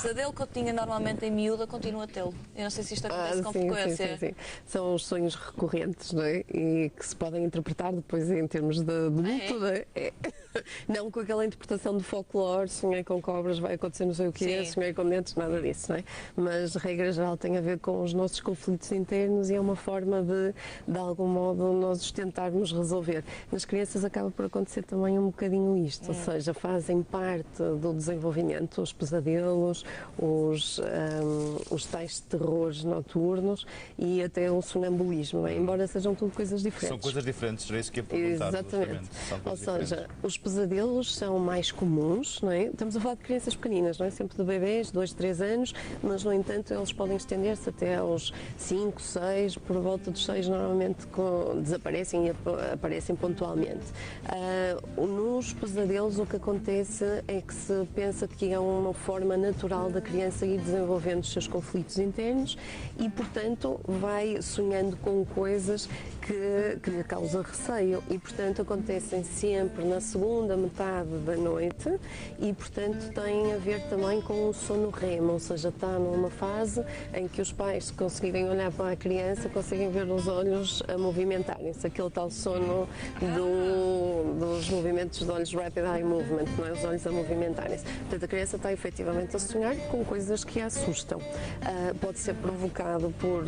pesadelo que eu tinha normalmente em miúda, continuo a tê-lo. Eu não sei se isto acontece com frequência. Sim. São os sonhos recorrentes, não é? E que se podem interpretar depois em termos de adulto, não é? Não com aquela interpretação de folclore, sonhei com cobras, vai acontecer não sei o quê, sonhei com dentes, nada disso, não é? Mas, regra geral, tem a ver com os nossos conflitos internos e é uma forma de algum modo, nós os tentarmos resolver. Nas crianças acaba por acontecer também um bocadinho isto, ou seja, fazem parte do desenvolvimento, os pesadelos, os tais terrores noturnos e até o sonambulismo, não é? Embora sejam tudo coisas diferentes. São coisas diferentes, era isso que ia perguntar. Exatamente. Ou seja, os pesadelos são mais comuns, não é? Estamos a falar de crianças pequeninas, não é? Sempre de bebês, 2, 3 anos, mas no entanto eles podem estender-se até aos 5, 6, por volta dos 6 normalmente desaparecem e aparecem pontualmente. Nos pesadelos o que acontece é que se pensa que é uma forma natural da criança ir desenvolvendo os seus conflitos internos e, portanto, vai sonhando com coisas que lhe causa receio e, portanto, acontecem sempre na segunda metade da noite e, portanto, tem a ver também com o sono REM, ou seja, está numa fase em que os pais, se conseguirem olhar para a criança, conseguem ver os olhos a movimentarem-se, aquele tal sono dos movimentos de olhos, rapid eye movement, não é? Os olhos a movimentarem-se. Portanto, a criança está efetivamente a sonhar com coisas que a assustam. Pode ser provocado por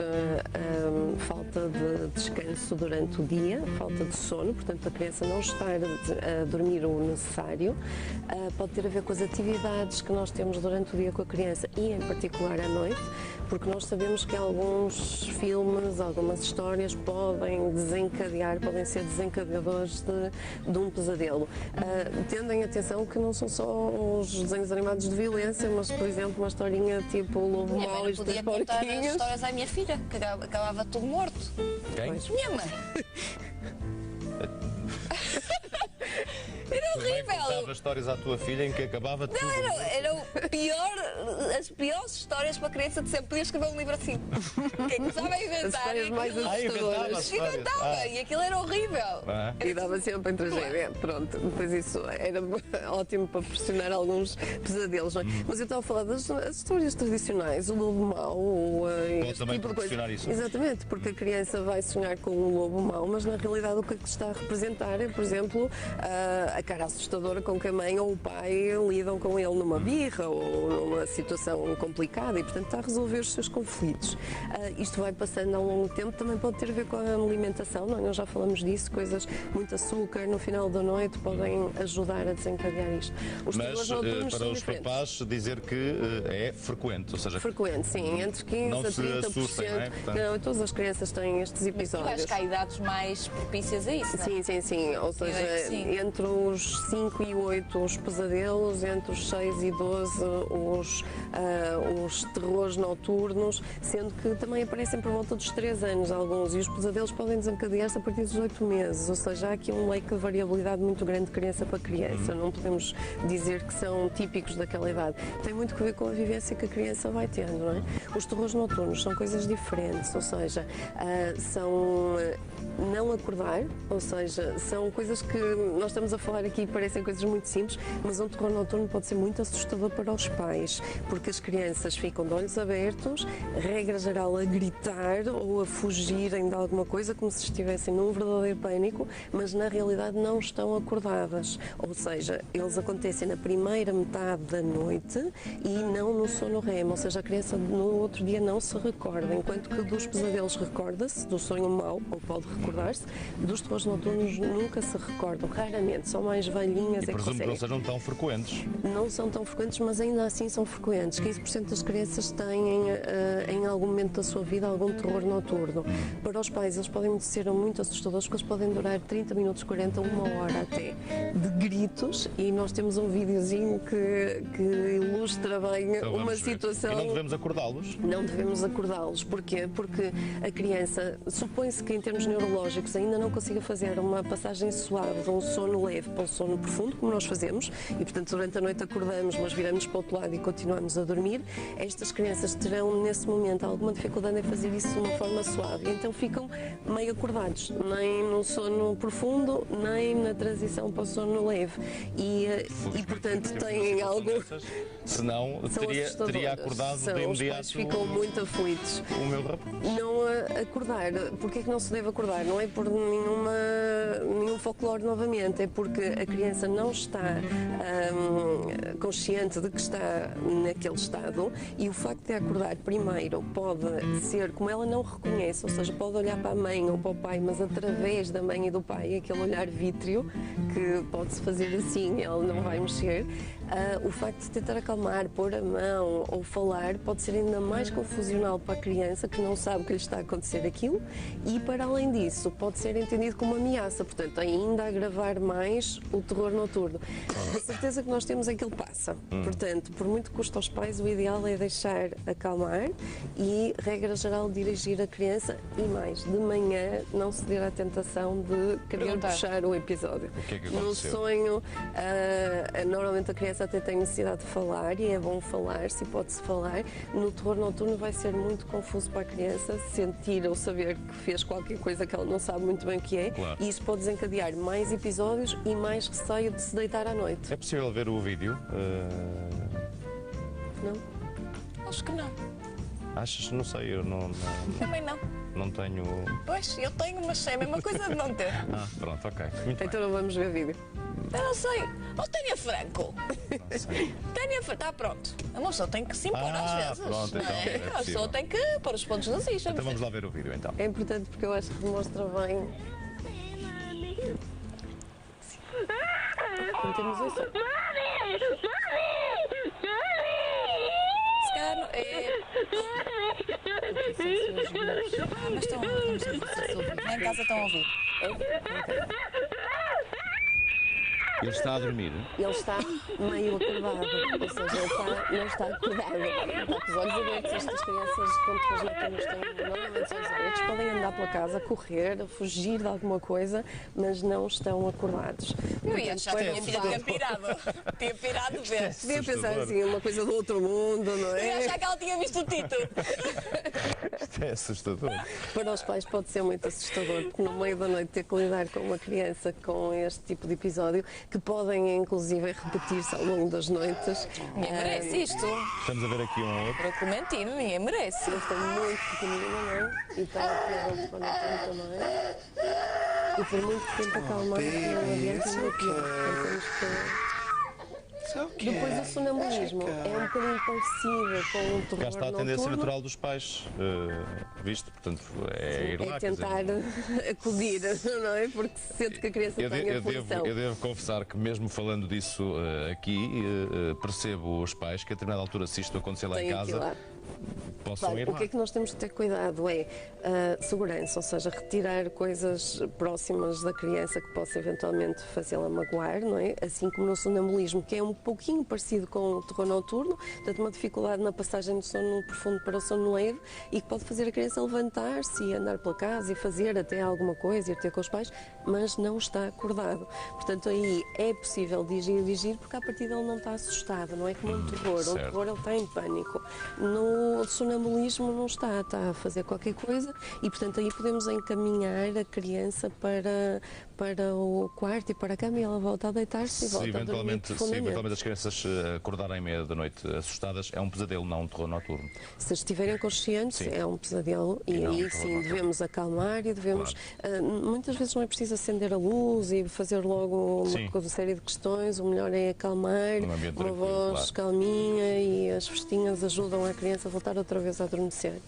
falta de descanso durante o dia, falta de sono, portanto a criança não estar a dormir o necessário. Pode ter a ver com as atividades que nós temos durante o dia com a criança e em particular à noite, porque nós sabemos que alguns filmes, algumas histórias podem ser desencadeadores de um pesadelo. Tendem atenção que não são só os desenhos animados de violência, mas, por exemplo, uma historinha tipo o Lobo Mau e os Três Porquinhos. Podia contar histórias à minha filha, que acabava tudo morto. Quem? Minha mãe. Era horrível! Contava histórias à tua filha em que acabava tudo. Não, era as piores histórias para a criança de sempre. Podia escrever um livro assim. Quem começava a inventar. As histórias mais assustadoras. Inventava, e aquilo era horrível. E dava sempre em tragédia. Pronto, depois isso era ótimo para pressionar alguns pesadelos, não é? Mas eu estava a falar das histórias tradicionais, o lobo mau, Pode também tipo de coisa. pressionar isso. Exatamente, porque a criança vai sonhar com um lobo mau, mas na realidade o que está a representar é, por exemplo, a cara assustadora com que a mãe ou o pai lidam com ele numa birra ou numa situação complicada e, portanto, está a resolver os seus conflitos. Isto vai passando ao longo do tempo, também pode ter a ver com a alimentação, não? Nós já falamos disso, coisas, muito açúcar no final da noite podem ajudar a desencadear isto. Mas para os papás dizer que é frequente, ou seja... Frequente, sim, entre 15% a 30%. Assustem, não é? Portanto... Não, todas as crianças têm estes episódios. Eu acho que há idades mais propícias a isso, não é? Sim, ou seja, entre os 5 e 8 os pesadelos, entre os 6 e 12 os terrores noturnos, sendo que também aparecem por volta dos 3 anos alguns, e os pesadelos podem desencadear-se a partir dos 8 meses, ou seja, há aqui um leque de variabilidade muito grande de criança para criança, não podemos dizer que são típicos daquela idade. Tem muito que ver com a vivência que a criança vai tendo, não é? Os terrores noturnos são coisas diferentes, ou seja, são não acordar, ou seja, são coisas que nós estamos a falar aqui, parecem coisas muito simples, mas um terror noturno pode ser muito assustador para os pais, porque as crianças ficam de olhos abertos, regra geral a gritar ou a fugirem de alguma coisa, como se estivessem num verdadeiro pânico, mas na realidade não estão acordadas, ou seja, eles acontecem na primeira metade da noite e não no sono REM, ou seja, a criança no outro dia não se recorda, enquanto que dos pesadelos recorda-se, do sonho mau, ou pode recordar-se, dos terrores noturnos nunca se recordam, raramente, são mais velhinhas. E presumo que não sejam tão frequentes. Não são tão frequentes, mas ainda assim são frequentes. 15% das crianças têm em algum momento da sua vida algum terror noturno. Para os pais, eles podem ser muito assustadores, porque eles podem durar 30 minutos, 40, uma hora até, de gritos, e nós temos um videozinho que ilustra bem então uma situação. E não devemos acordá-los? Não devemos acordá-los. Porquê? Porque a criança, supõe-se que em termos neurológicos, biológicos ainda não consiga fazer uma passagem suave de um sono leve para um sono profundo, como nós fazemos, e portanto durante a noite acordamos, mas viramos para o outro lado e continuamos a dormir, estas crianças terão nesse momento alguma dificuldade em fazer isso de uma forma suave, e então ficam meio acordados, nem no sono profundo, nem na transição para o sono leve. E portanto têm algo. Senão teria acordado de imediato. Os pais ficam muito aflitos. O meu rapaz. Não acordar. Porquê é que não se deve acordar? Não é por nenhum folclore novamente, é porque a criança não está consciente de que está naquele estado, e o facto de acordar primeiro pode ser, como ela não reconhece, ou seja, pode olhar para a mãe ou para o pai, mas através da mãe e do pai, aquele olhar vítreo que pode-se fazer assim, ela não vai mexer. O facto de tentar acalmar, pôr a mão ou falar pode ser ainda mais confusional para a criança, que não sabe que lhe está a acontecer aquilo, e para além disso pode ser entendido como uma ameaça, portanto ainda agravar mais o terror noturno. A certeza que nós temos é que ele passa, portanto, por muito que custe aos pais, o ideal é deixar acalmar e, regra geral, dirigir a criança, e mais, de manhã não ceder à tentação de querer puxar o episódio. O que é que no aconteceu? sonho, normalmente a criança até tem necessidade de falar, e é bom falar, se pode-se falar. No terror noturno vai ser muito confuso para a criança sentir ou saber que fez qualquer coisa que ela não sabe muito bem o que é, Claro. e isso pode desencadear mais episódios e mais receio de se deitar à noite. É possível ver o vídeo? Não? Acho que não. Achas? Não sei, eu não Também não. tenho. Pois, eu tenho, mas é a mesma coisa de não ter. Pronto, ok. Muito bem. Então não vamos ver vídeo. Eu não sei. Ou Tânia Franco. Não sei. Tânia Franco. Está pronto. A pessoa tem que se impor às vezes. Pronto, não então é? é A possível. pessoa tem que pôr os pontos nos is. Então vamos lá ver o vídeo então. É importante porque eu acho que demonstra bem. Não temos isso. Se calhar não- mas estão lá em casa estão a ouvir. Ele está a dormir. Ele está meio acordado, ou seja, ele não está acordado. Ele está com os olhos abertos. Estas crianças, quando transmitimos, têm normalmente os olhos abertos, podem andar pela casa, correr, fugir de alguma coisa, mas não estão acordados. Eu ia achar que a minha filha tinha pirado. Tinha pirado ver. Podia pensar assim, uma coisa do outro mundo, não Eu ia é? achar que ela tinha visto o título. Isto é assustador. Para os pais pode ser muito assustador, porque no meio da noite ter que lidar com uma criança com este tipo de episódio, que podem inclusive repetir-se ao longo das noites. Ninguém merece isto. Estamos a ver aqui um outro. Para comentar, ninguém merece. Ele está muito pequenino, não é? E está a ter também. E por muito que tente acalmar, não adianta muito pior. Portanto, temos que... Depois o sonambulismo é um bocadinho parecido com o terror Cá está a tendência noturno. natural dos pais, visto, portanto, é ir lá. É quer dizer, tentar acudir, não é? Porque se sente que a criança tem aflição. eu devo confessar que mesmo falando disso aqui, percebo os pais que a determinada altura, se isto acontecer lá em Tem que ir casa, lá. possam ir Claro, o lá. que é que nós temos de ter cuidado é segurança, ou seja, retirar coisas próximas da criança que possa eventualmente fazê-la magoar, não é? Assim como no sonambulismo, que é um pouquinho parecido com o terror noturno, portanto uma dificuldade na passagem do sono profundo para o sono leve, e que pode fazer a criança levantar-se e andar pela casa e fazer até alguma coisa, ir ter com os pais, mas não está acordado. Portanto aí é possível dirigir, porque à partida ele não está assustado, não é como um terror. Um certo. terror ele está em pânico. No sonambulismo não está a fazer qualquer coisa, e portanto aí podemos encaminhar a criança para o quarto e para a cama, e ela volta a deitar-se e Se volta a dormir eventualmente profundamente. as crianças acordarem à meia da noite assustadas, é um pesadelo, não um terror noturno. Se estiverem conscientes, Sim. é um pesadelo, e não, aí não, sim não. devemos acalmar e devemos. Muitas vezes não é preciso acender a luz e fazer logo Sim. uma série de questões, o melhor é acalmar, Um ambiente uma tranquilo, voz calminha, e as festinhas ajudam a criança a voltar outra vez a adormecer.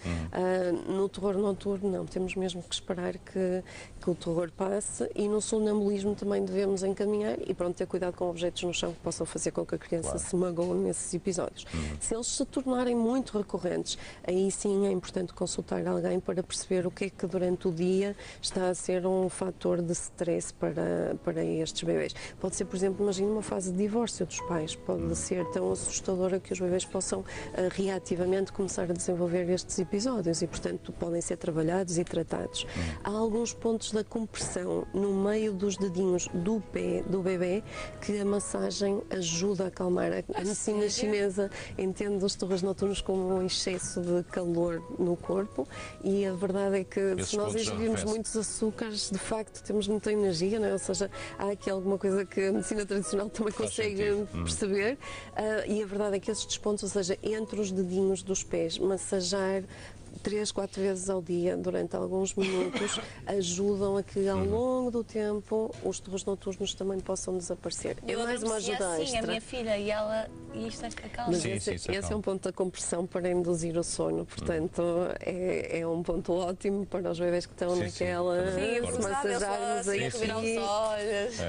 No terror noturno, não, temos mesmo que esperar que o terror passe, e no sonambulismo também devemos encaminhar e pronto, ter cuidado com objetos no chão que possam fazer com que a criança se magoe nesses episódios. Se eles se tornarem muito recorrentes, aí sim é importante consultar alguém para perceber o que é que durante o dia está a ser um fator de stress para estes bebés. Pode ser, por exemplo, imagine uma fase de divórcio dos pais, pode ser tão assustadora que os bebés possam reativamente começar a desenvolver estes episódios e, portanto, podem ser trabalhados e tratados. Há alguns pontos da compressão no meio dos dedinhos do pé do bebê que a massagem ajuda a acalmar. A medicina chinesa entende os terrores noturnos como um excesso de calor no corpo e a verdade é que se nós ingerirmos muitos açúcares, de facto, temos muita energia, não é? Ou seja, há aqui alguma coisa que a medicina tradicional também consegue perceber e a verdade é que esses despontos, ou seja, entre os dedinhos dos pés, massajar 3, 4 vezes ao dia, durante alguns minutos, ajudam a que ao longo do tempo os terrores noturnos também possam desaparecer. É mais uma ajuda extra. A minha filha e isto acalma. Mas esse é um ponto da compressão para induzir o sono, portanto é um ponto ótimo para os bebês que estão naquela, se massagirmos aqui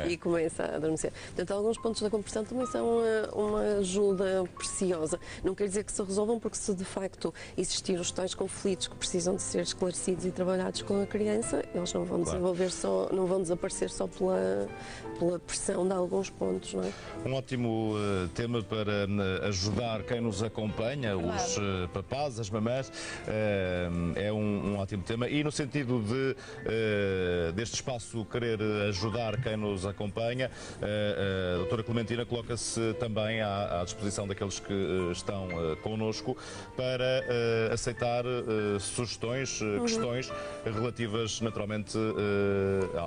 e começa a adormecer. Portanto, alguns pontos da compressão também são uma ajuda preciosa. Não quer dizer que se resolvam, porque se de facto existir os tais conflitos que precisam de ser esclarecidos e trabalhados com a criança, eles não vão não vão desaparecer só pela pressão de alguns pontos, não é? Um ótimo tema para ajudar quem nos acompanha, os papás, as mamãs, é um ótimo tema e no sentido deste espaço querer ajudar quem nos acompanha, a doutora Clementina coloca-se também à disposição daqueles que estão connosco para aceitar sugestões, questões relativas naturalmente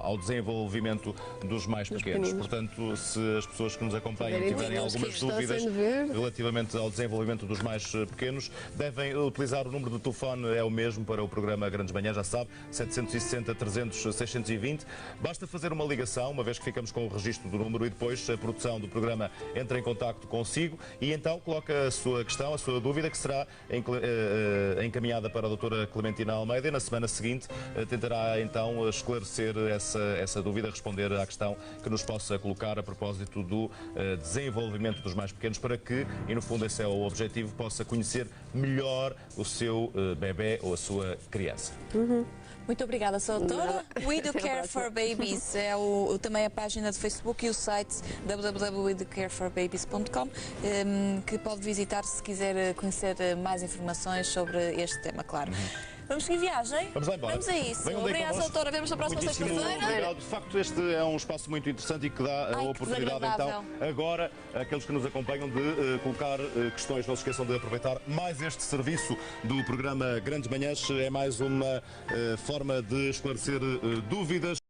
ao desenvolvimento dos mais pequenos. Portanto, se as pessoas que nos acompanham tiverem algumas dúvidas relativamente ao desenvolvimento dos mais pequenos, devem utilizar o número de telefone, é o mesmo para o programa Grandes Manhãs, já sabe, 760 300 620. Basta fazer uma ligação, uma vez que ficamos com o registro do número e depois a produção do programa entra em contacto consigo e então coloca a sua questão, a sua dúvida, que será encaminhada para a doutora Clementina Almeida e na semana seguinte tentará então esclarecer essa dúvida, responder à questão que nos possa colocar a propósito do desenvolvimento dos mais pequenos, para que, e no fundo esse é o objetivo, possa conhecer melhor o seu bebê ou a sua criança. Muito obrigada, Sra. Doutora. We Do Care for Babies é também a página do Facebook e o site www.wedocareforbabies.com que pode visitar se quiser conhecer mais informações sobre este tema, claro. Vamos seguir viagem? Vamos lá embora. Vamos a isso. Obrigada, doutora. Vemos na próxima sexta-feira. De facto, este é um espaço muito interessante e que dá a oportunidade, então, agora, àqueles que nos acompanham, de colocar questões. Não se esqueçam de aproveitar mais este serviço do programa Grandes Manhãs. É mais uma forma de esclarecer dúvidas.